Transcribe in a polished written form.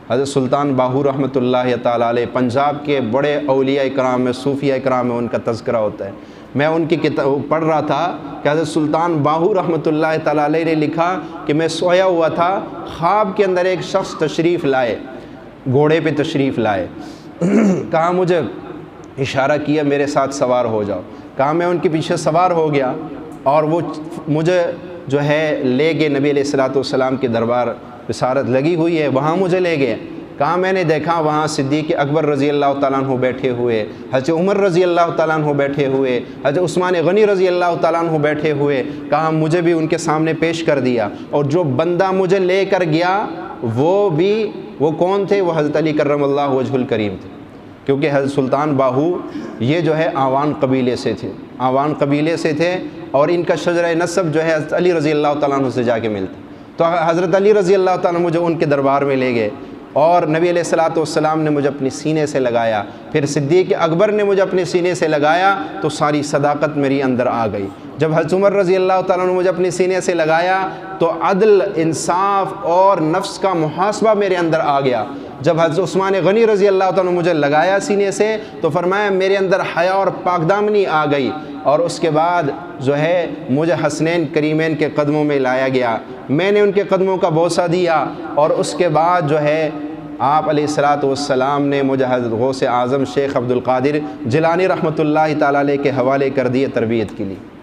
حضرت سلطان باہو رحمۃ اللہ تعالیٰ علیہ پنجاب کے بڑے اولیاء اکرام میں، صوفیاء اکرام میں ان کا تذکرہ ہوتا ہے۔ میں ان کی کتاب پڑھ رہا تھا کہ حضرت سلطان باہو رحمۃ اللہ تعالیٰ علیہ نے لکھا کہ میں سویا ہوا تھا، خواب کے اندر ایک شخص تشریف لائے، گھوڑے پہ تشریف لائے، کہا مجھے اشارہ کیا میرے ساتھ سوار ہو جاؤ، کہا میں ان کے پیچھے سوار ہو گیا اور وہ مجھے جو ہے لے گئے نبی علیہ الصلوۃ والسلام کے دربار، بشارت لگی ہوئی ہے، وہاں مجھے لے گئے۔ کہا میں نے دیکھا وہاں صدیق اکبر رضی اللہ تعالیٰ عنہ بیٹھے ہوئے، حضرت عمر رضی اللہ تعالیٰ عنہ بیٹھے ہوئے، حضرت عثمان غنی رضی اللہ تعالیٰ عنہ بیٹھے ہوئے۔ کہا مجھے بھی ان کے سامنے پیش کر دیا، اور جو بندہ مجھے لے کر گیا وہ کون تھے؟ وہ حضرت علی کرم اللہ وجہ الکریم تھے، کیونکہ حضرت سلطان باہو یہ جو ہے آوان قبیلے سے تھے، آوان قبیلے سے تھے، اور ان کا شجرہ نسب جو ہے حضرت علی رضی اللہ تعالیٰ عنہ سے جا کے ملتا۔ تو حضرت علی رضی اللہ تعالیٰ عنہ مجھے ان کے دربار میں لے گئے، اور نبی علیہ الصلوۃ والسلام نے مجھے اپنے سینے سے لگایا، پھر صدیق اکبر نے مجھے اپنے سینے سے لگایا، تو ساری صداقت میری اندر آ گئی۔ جب حضرت عمر رضی اللہ تعالیٰ عنہ مجھے اپنے سینے سے لگایا تو عدل، انصاف اور نفس کا محاسبہ میرے اندر آ گیا۔ جب حضرت عثمان غنی رضی اللہ تعالیٰ عنہ مجھے لگایا سینے سے تو فرمایا میرے اندر حیا اور پاکدامنی آ گئی، اور اس کے بعد جو ہے مجھے حسنین کریمین کے قدموں میں لایا گیا، میں نے ان کے قدموں کا بوسہ دیا، اور اس کے بعد جو ہے آپ علیہ الصلوۃ والسلام نے مجھے حضرت غوث اعظم شیخ عبد القادر جیلانی رحمۃ اللہ تعالیٰ علیہ کے حوالے کر دیے تربیت کے لیے۔